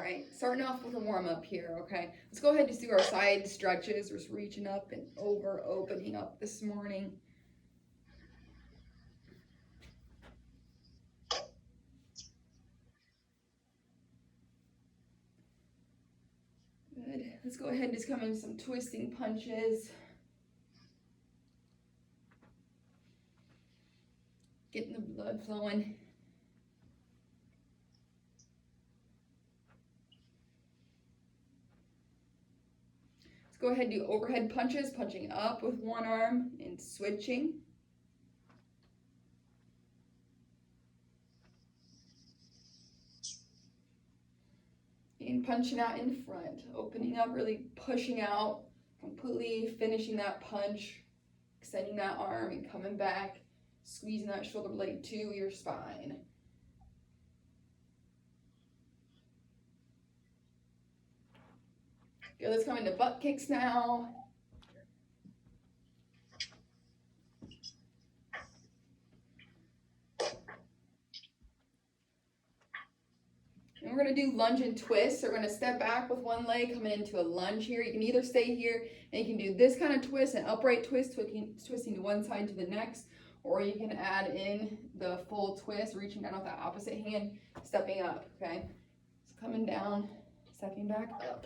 right, starting off with a warm up here, okay? Let's go ahead and just do our side stretches. We're just reaching up and over, opening up this morning. Good. Let's go ahead and just come in some twisting punches. Getting the blood flowing. Let's go ahead and do overhead punches, punching up with one arm and switching. And punching out in front, opening up, really pushing out, completely finishing that punch, extending that arm and coming back, squeezing that shoulder blade to your spine. Good, let's come into butt kicks now. And we're going to do lunge and twist. So we're going to step back with one leg coming into a lunge here. You can either stay here and you can do this kind of twist, an upright twist, twisting to one side to the next, or you can add in the full twist, reaching down with the opposite hand, stepping up, okay? So coming down, stepping back up.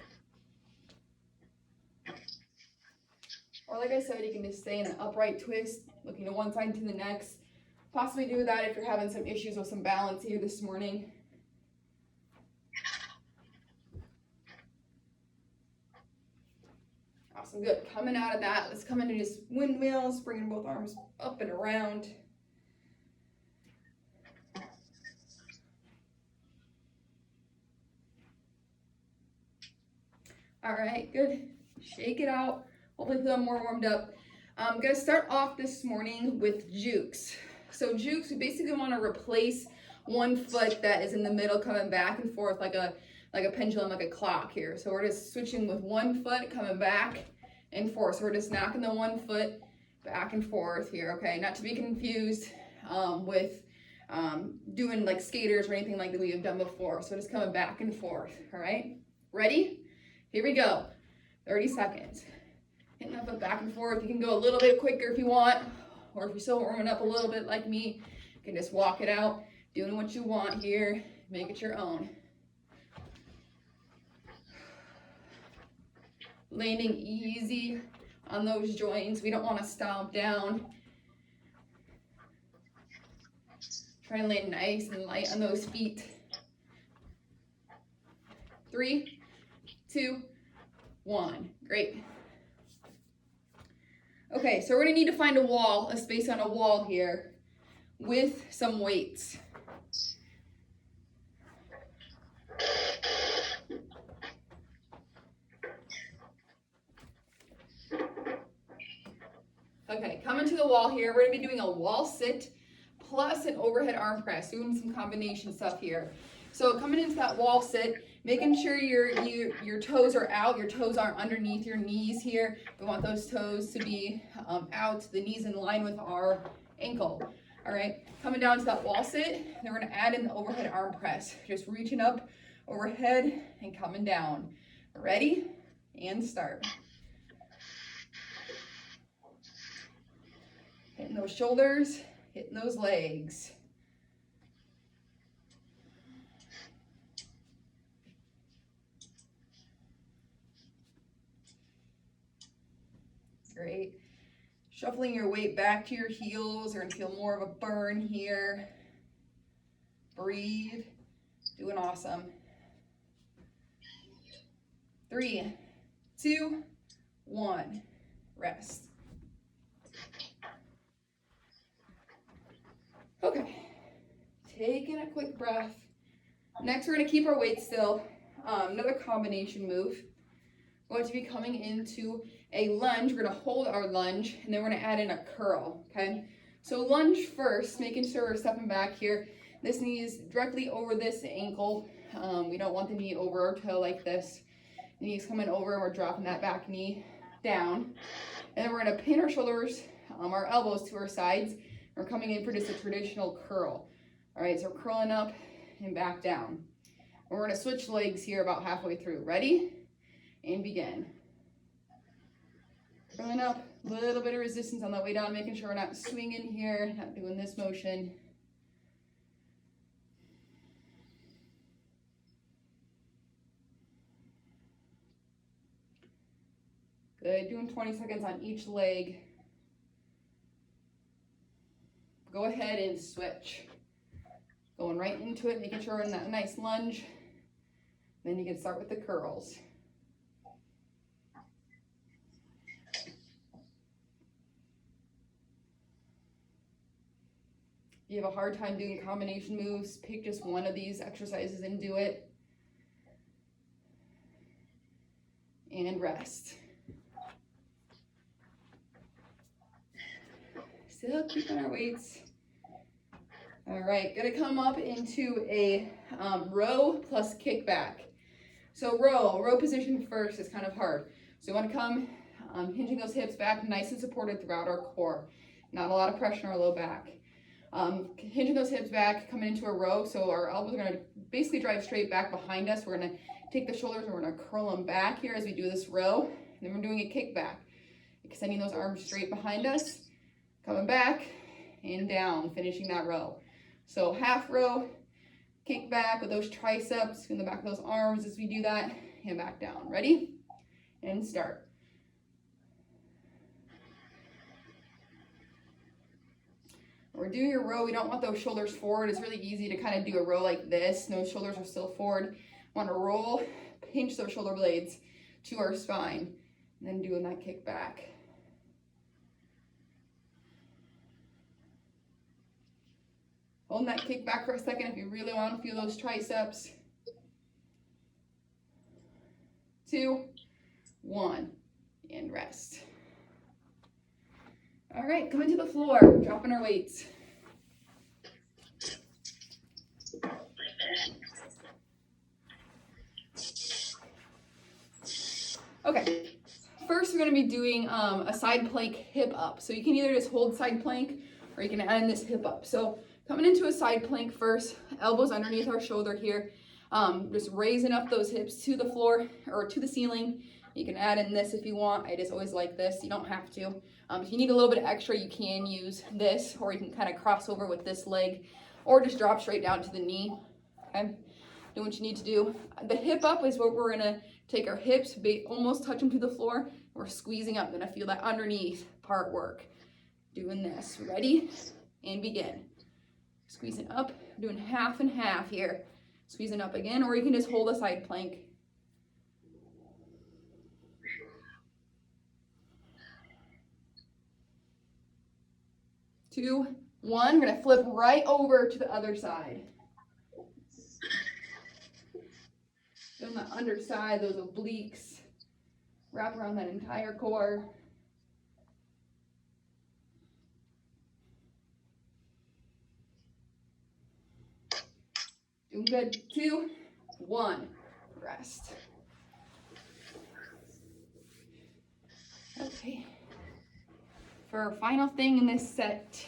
Or like I said, you can just stay in an upright twist, looking to one side to the next. Possibly do that if you're having some issues with some balance here this morning. Awesome, good. Coming out of that, let's come into just windmills, bringing both arms up and around. All right, good. Shake it out. Hopefully feel more warmed up. I'm gonna start off this morning with jukes. So jukes, we basically want to replace one foot that is in the middle, coming back and forth like a pendulum, like a clock here. So we're just switching with one foot, coming back and forth. So we're just knocking the one foot back and forth here, okay? Not to be confused with doing like skaters or anything like that we have done before. So just coming back and forth, all right? Ready? Here we go. 30 seconds. Hitting that foot back and forth. You can go a little bit quicker if you want, or if you're still warming up a little bit like me, you can just walk it out, doing what you want here, make it your own. Landing easy on those joints. We don't want to stomp down. Try to land nice and light on those feet. 3, 2, 1. Great. Okay, so we're gonna need to find a wall, a space on a wall here with some weights. Okay, coming to the wall here, we're gonna be doing a wall sit plus an overhead arm press, doing some combination stuff here. So coming into that wall sit, making sure your toes are out, your toes aren't underneath your knees here. We want those toes to be out, the knees in line with our ankle. All right, coming down to that wall sit, then we're gonna add in the overhead arm press. Just reaching up overhead and coming down. Ready? And start. Hitting those shoulders, hitting those legs. Great. Shuffling your weight back to your heels. You're gonna feel more of a burn here. Breathe. Doing awesome. 3, 2, 1. Rest. Okay. Taking a quick breath. Next, we're gonna keep our weight still. Another combination move. We're going to be coming into a lunge. We're going to hold our lunge, and then we're going to add in a curl, okay? So lunge first, making sure we're stepping back here. This knee is directly over this ankle. We don't want the knee over our toe like this. The knee's coming over, and we're dropping that back knee down. And then we're going to pin our shoulders, our elbows to our sides. We're coming in for just a traditional curl. All right, so we're curling up and back down. And we're gonna switch legs here about halfway through. Ready? And begin. Curling up, a little bit of resistance on that way down, making sure we're not swinging here, not doing this motion. Good, doing 20 seconds on each leg. Go ahead and switch. Going right into it, making sure we're in that nice lunge. Then you can start with the curls. If you have a hard time doing combination moves, pick just one of these exercises and do it. And rest. Still keeping our weights. All right, gonna come up into a row plus kickback. So row position first is kind of hard. So you wanna come hinging those hips back, nice and supported throughout our core. Not a lot of pressure on our low back. Hinging those hips back, coming into a row. So our elbows are gonna basically drive straight back behind us. We're gonna take the shoulders and we're gonna curl them back here as we do this row. And then we're doing a kickback. Extending those arms straight behind us, coming back and down, finishing that row. So half row, kick back with those triceps in the back of those arms as we do that, and back down. Ready? And start. We're doing a row, we don't want those shoulders forward. It's really easy to kind of do a row like this. Those shoulders are still forward. Want to roll, pinch those shoulder blades to our spine, and then doing that kick back. Hold that kick back for a second if you really want to feel those triceps. 2, 1, and rest. All right, coming to the floor, dropping our weights. Okay, first we're going to be doing a side plank hip up. So you can either just hold side plank or you can add in this hip up. So coming into a side plank first, elbows underneath our shoulder here. Just raising up those hips to the floor or to the ceiling. You can add in this if you want. I just always like this. You don't have to. If you need a little bit extra, you can use this, or you can kind of cross over with this leg, or just drop straight down to the knee. Okay, do what you need to do. The hip up is what we're gonna take our hips, almost touch them to the floor. We're squeezing up. Gonna feel that underneath part work. Doing this. Ready? And begin. Squeezing up. Doing half and half here. Squeezing up again, or you can just hold a side plank. 2, 1. We're gonna flip right over to the other side. On the underside, those obliques wrap around that entire core. Doing good. 2, 1. Rest. Okay. For our final thing in this set,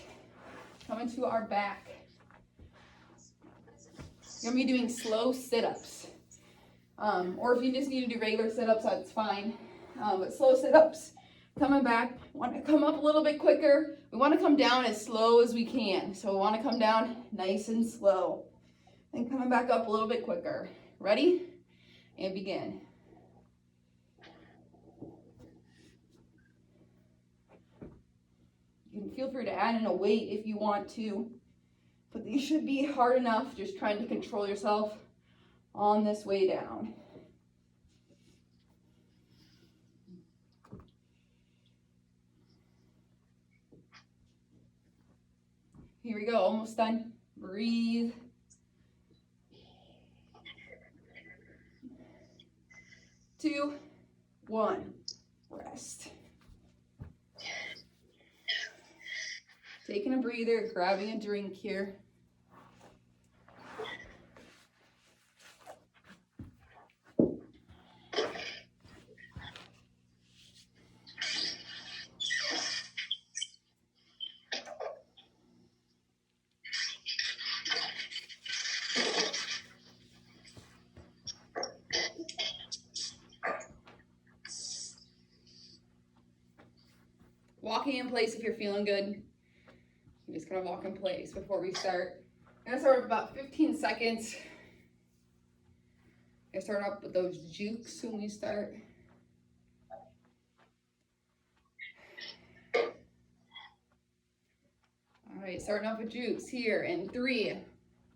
coming to our back. You're gonna be doing slow sit-ups. Or if you just need to do regular sit-ups, that's fine. But slow sit-ups, coming back, want to come up a little bit quicker. We want to come down as slow as we can. So we want to come down nice and slow. And coming back up a little bit quicker. Ready? And begin. You can feel free to add in a weight if you want to, but these should be hard enough, just trying to control yourself on this way down. Here we go, almost done. Breathe. Two, 1, rest. Taking a breather, grabbing a drink here. in place if you're feeling good. You just kind of walk in place before we start. I'm gonna start with about 15 seconds. I start off with those jukes when we start. All right, starting off with jukes here in 3,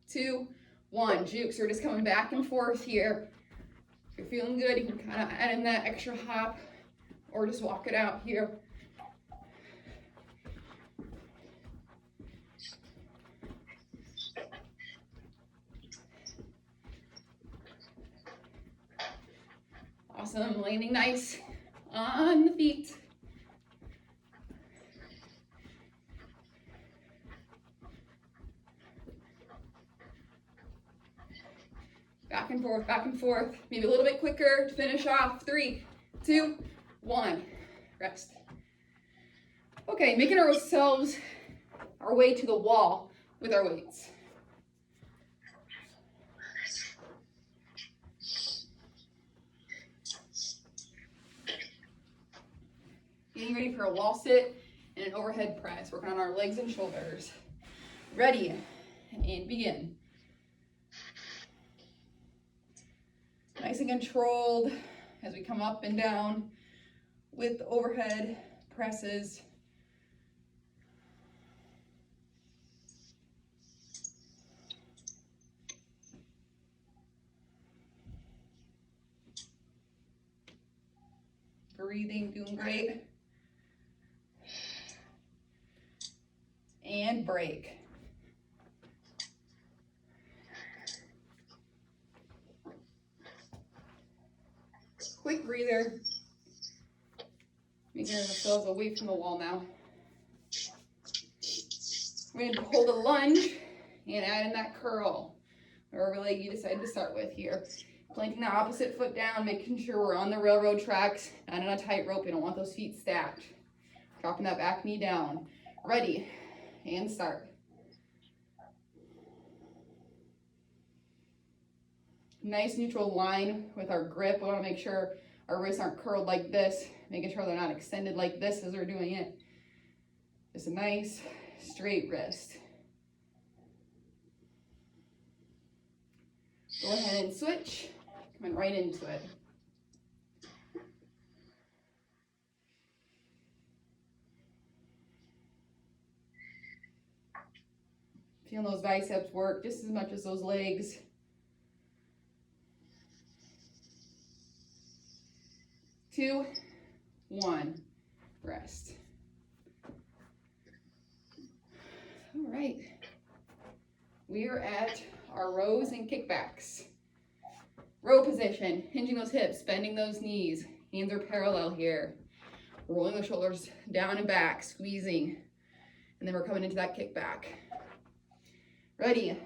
2, 1. Jukes are just coming back and forth here. If you're feeling good, you can kind of add in that extra hop or just walk it out here. Awesome, landing nice on the feet. Back and forth. Maybe a little bit quicker to finish off. 3, 2, 1. Rest. Okay, making ourselves our way to the wall with our weights. Getting ready for a wall sit and an overhead press. Working on our legs and shoulders. Ready, and begin. Nice and controlled as we come up and down with overhead presses. Breathing, doing great. And break. Quick breather. Making ourselves away from the wall now. We're going to hold a lunge and add in that curl, wherever leg you decide to start with here. Planting the opposite foot down, making sure we're on the railroad tracks, not on a tightrope. You don't want those feet stacked. Dropping that back knee down. Ready, and start. Nice neutral line with our grip. We want to make sure our wrists aren't curled like this, making sure they're not extended like this as we're doing it. Just a nice straight wrist. Go ahead and switch, coming right into it. Feeling those biceps work just as much as those legs. Two, 1, rest. All right, we are at our rows and kickbacks. Row position, hinging those hips, bending those knees, hands are parallel here. Rolling the shoulders down and back, squeezing, and then we're coming into that kickback. Ready,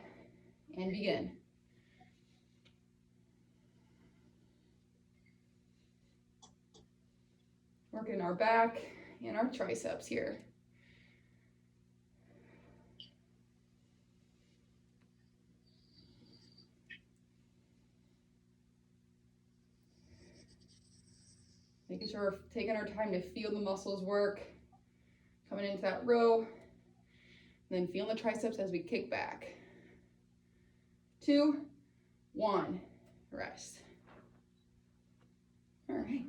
and begin. Working our back and our triceps here. Making sure we're taking our time to feel the muscles work. Coming into that row. And then feeling the triceps as we kick back. 2, 1, rest. All right.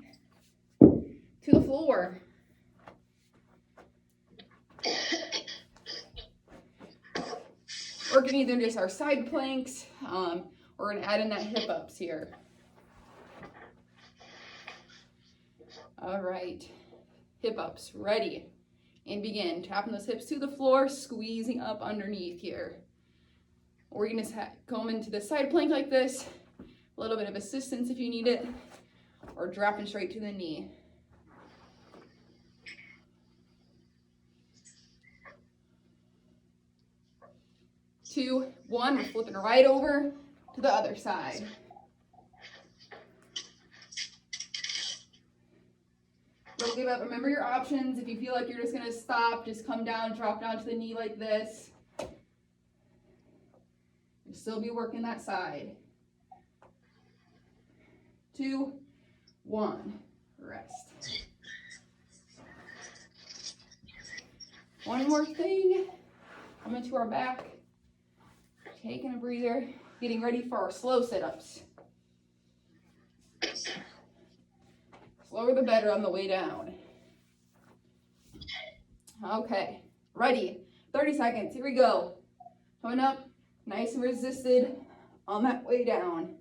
To the floor. Working either just our side planks, we're gonna add in that hip ups here. All right, hip ups, ready, and begin. Tapping those hips to the floor, squeezing up underneath here. Or you can just come into the side plank like this, a little bit of assistance if you need it, or dropping straight to the knee. Two, 1, we're flipping right over to the other side. Don't give up. Remember your options. If you feel like you're just going to stop, just come down, drop down to the knee like this. You'll still be working that side. 2, 1, rest. One more thing. Coming to our back. Taking a breather. Getting ready for our slow sit-ups. Slower the better on the way down. Okay, ready. 30 seconds, here we go. Coming up, nice and resisted on that way down.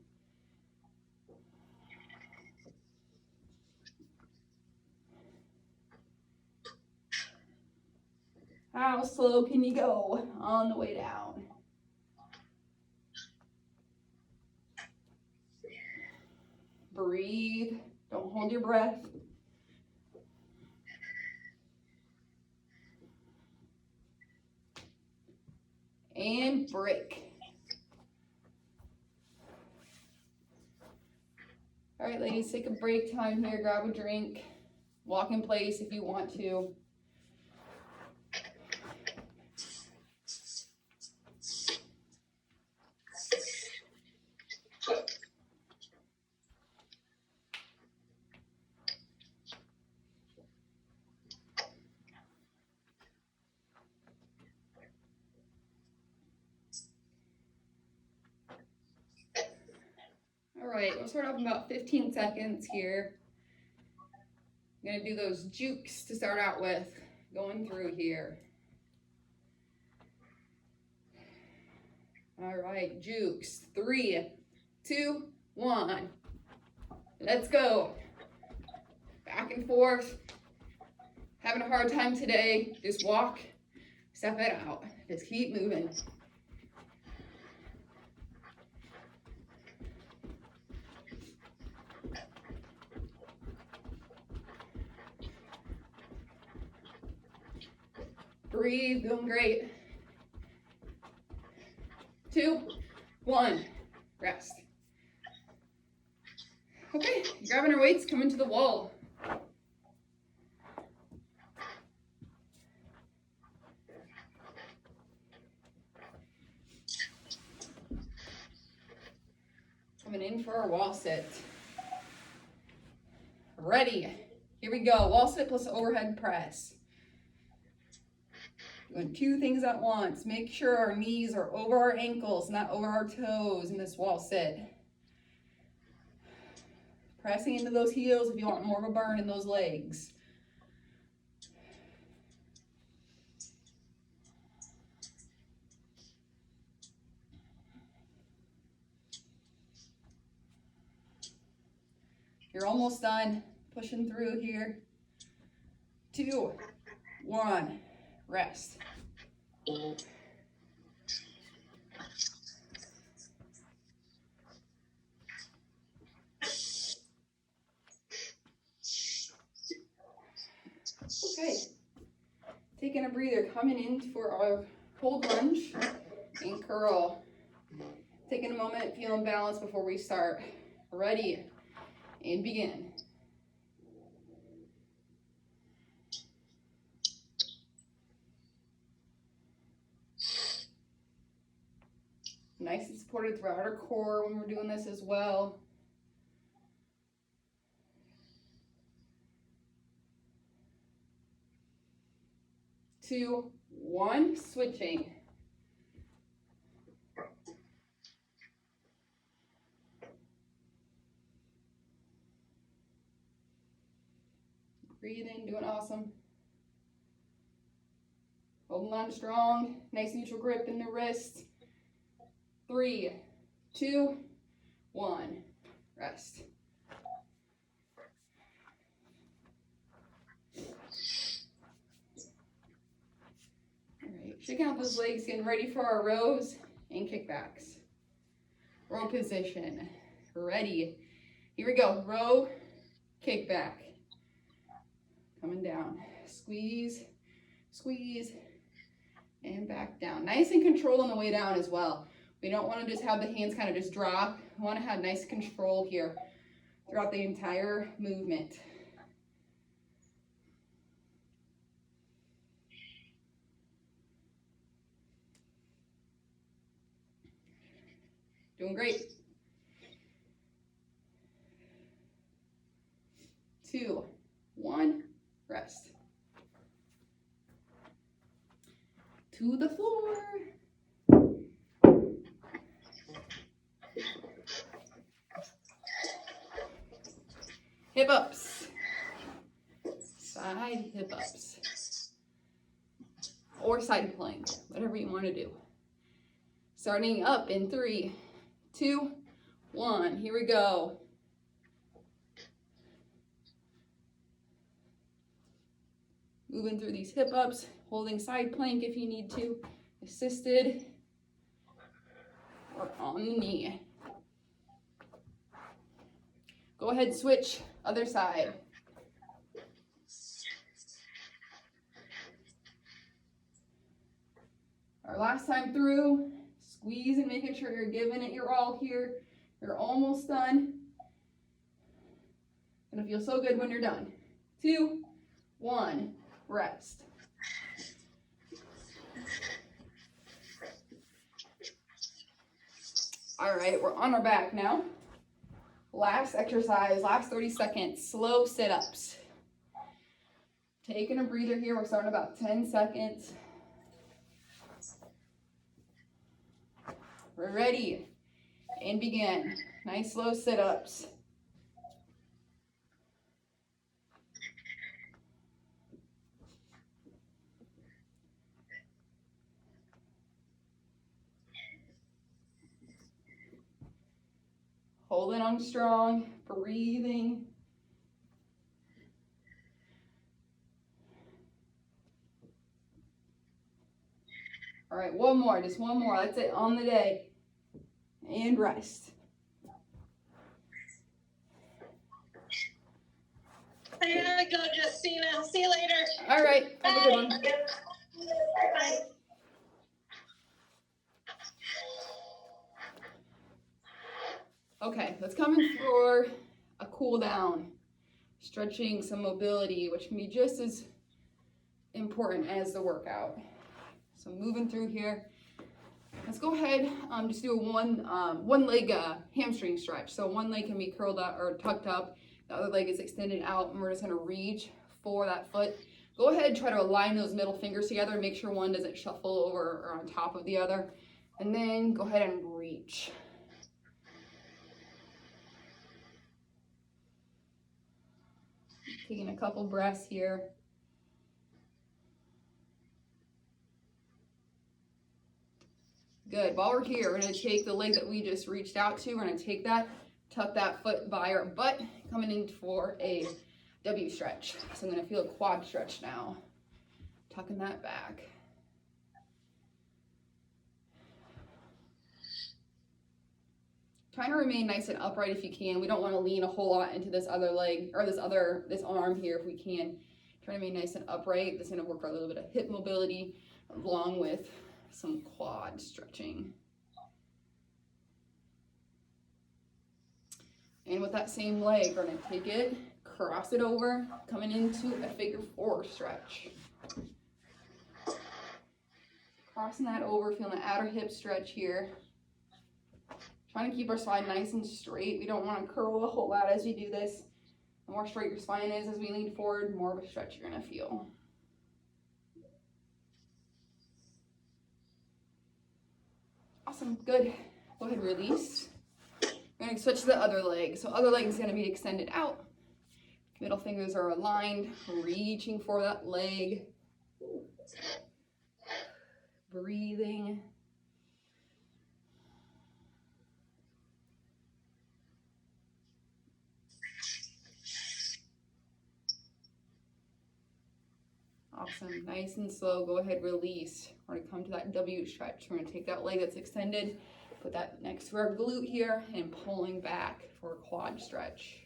How slow can you go on the way down? Breathe, don't hold your breath. And break. All right, ladies, take a break time here. Grab a drink. Walk in place if you want to. All right, we'll start off in about 15 seconds here. I'm gonna do those jukes to start out with, going through here. All right, jukes. 3, 2, 1. Let's go. Back and forth. Having a hard time today, just walk, step it out. Just keep moving. Breathe, doing great. 2, 1, rest. Okay, grabbing our weights, coming to the wall. Coming in for our wall sit. Ready, here we go. Wall sit plus overhead press. Doing 2 things at once. Make sure our knees are over our ankles, not over our toes in this wall sit. Pressing into those heels if you want more of a burn in those legs. You're almost done. Pushing through here. 2, 1, rest. Okay, taking a breather, coming in for our cold lunge and curl. Taking a moment, feeling balanced before we start. Ready, and begin. Nice and supported throughout our core when we're doing this as well. 2, 1, switching. Breathing, doing awesome. Holding on strong, nice neutral grip in the wrist. 3, 2, 1, rest. All right, shaking out those legs, getting ready for our rows and kickbacks. Row position, ready. Here we go, row, kickback. Coming down, squeeze, squeeze, and back down. Nice and control on the way down as well. We don't want to just have the hands kind of just drop. We want to have nice control here throughout the entire movement. Doing great. 2, 1, rest. to the floor. Hip ups. Side hip ups. Or side plank, whatever you want to do. Starting up in 3, 2, 1. Here we go. Moving through these hip ups, holding side plank if you need to, assisted, or on the knee. Go ahead, switch, other side. Our last time through, squeeze and making sure you're giving it your all here. You're almost done. Gonna feel so good when you're done. 2, 1, rest. All right, we're on our back now. Last exercise, last 30 seconds, slow sit-ups. Taking a breather here, we're starting about 10 seconds. We're ready, and begin. Nice slow sit-ups. Holding on strong, breathing. All right, one more, just one more. That's it on the day. And rest. I gotta go, Justina. I'll see you later. All right, have a good one. Bye. Okay, let's come in for a cool down. Stretching some mobility, which can be just as important as the workout. So moving through here. Let's go ahead, just do a one leg hamstring stretch. So one leg can be curled up or tucked up. The other leg is extended out, and we're just gonna reach for that foot. Go ahead and try to align those middle fingers together and make sure one doesn't shuffle over or on top of the other. And then go ahead and reach. Taking a couple breaths here. Good. While we're here, we're going to take the leg that we just reached out to. We're going to take that, tuck that foot by our butt, coming in for a W stretch. So I'm going to feel a quad stretch now. Tucking that back. Trying to remain nice and upright if you can. We don't want to lean a whole lot into this other leg or this arm here if we can. Try to remain nice and upright. This is going to work for a little bit of hip mobility along with some quad stretching. And with that same leg, we're going to take it, cross it over, coming into a figure 4 stretch. Crossing that over, feeling the outer hip stretch here. Trying to keep our spine nice and straight. We don't want to curl a whole lot as we do this. The more straight your spine is as we lean forward, the more of a stretch you're going to feel. Awesome, good. Go ahead, release. We're going to switch to the other leg. So other leg is going to be extended out. Middle fingers are aligned, reaching for that leg. Breathing. Awesome, nice and slow. Go ahead, release. We're gonna come to that W stretch. We're gonna take that leg that's extended, put that next to our glute here, and pulling back for a quad stretch.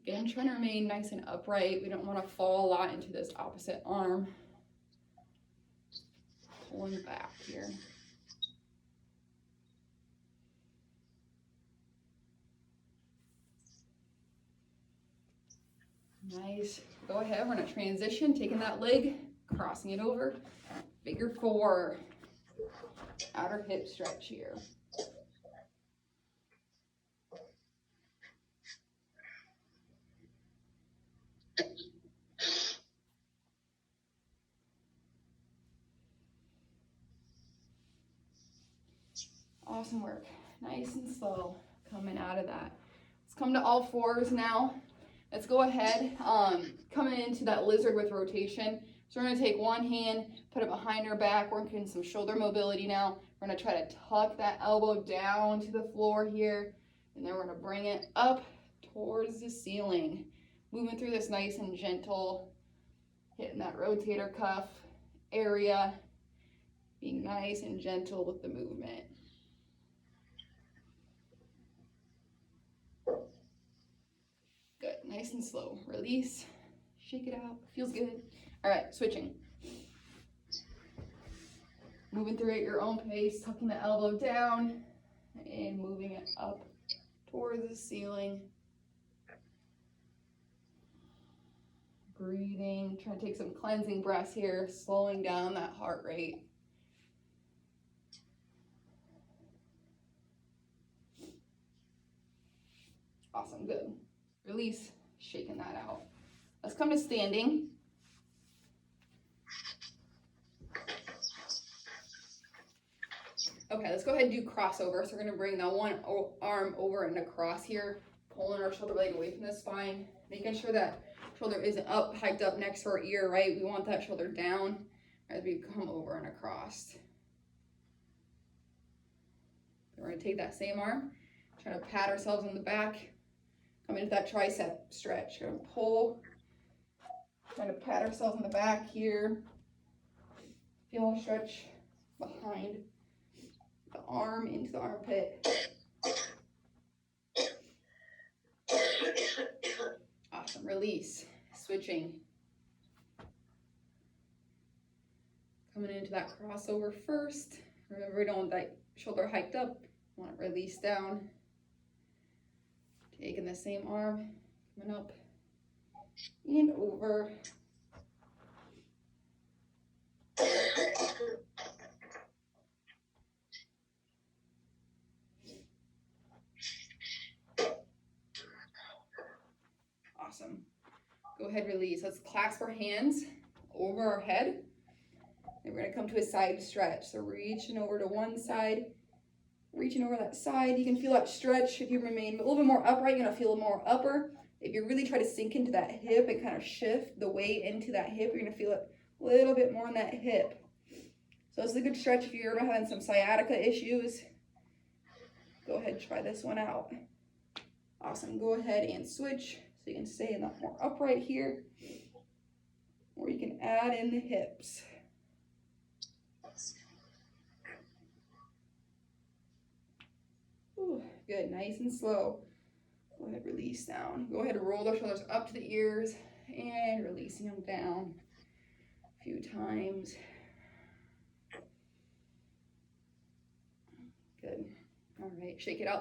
Again, trying to remain nice and upright. We don't want to fall a lot into this opposite arm. Pulling back here. Nice. Go ahead, we're gonna transition, taking that leg, crossing it over. Figure 4. Outer hip stretch here. Awesome work. Nice and slow coming out of that. Let's come to all fours now. Let's go ahead, coming into that lizard with rotation. So we're gonna take one hand, put it behind our back, working some shoulder mobility now. We're gonna try to tuck that elbow down to the floor here, and then we're gonna bring it up towards the ceiling. Moving through this nice and gentle, hitting that rotator cuff area, being nice and gentle with the movement. Good, nice and slow. Release, shake it out, feels good. All right, switching. Moving through at your own pace, tucking the elbow down and moving it up towards the ceiling. Breathing, trying to take some cleansing breaths here, slowing down that heart rate. Awesome, good. Release, shaking that out. Let's come to standing. Okay, let's go ahead and do crossover. So we're gonna bring that one arm over and across here, pulling our shoulder blade away from the spine, making sure that shoulder isn't up, hiked up next to our ear, right? We want that shoulder down as we come over and across. We're gonna take that same arm, try to pat ourselves on the back, come into that tricep stretch. We're gonna pull, trying to pat ourselves on the back here. Feel a stretch behind the arm into the armpit. Awesome, release, switching. Coming into that crossover first. Remember, we don't want that shoulder hiked up. We want it release down. Taking the same arm, coming up and over. Awesome. Go ahead, release. Let's clasp our hands over our head. And we're gonna come to a side stretch. So reaching over to one side, reaching over that side. You can feel that stretch. If you remain a little bit more upright, you're gonna feel more upper. If you really try to sink into that hip and kind of shift the weight into that hip, you're gonna feel it a little bit more in that hip. So it's a good stretch if you're having some sciatica issues. Go ahead and try this one out. Awesome, go ahead and switch. So you can stay in that more upright here, or you can add in the hips. Ooh, good, nice and slow. Go ahead, release down. Go ahead and roll the shoulders up to the ears and releasing them down a few times. Good. All right, shake it out.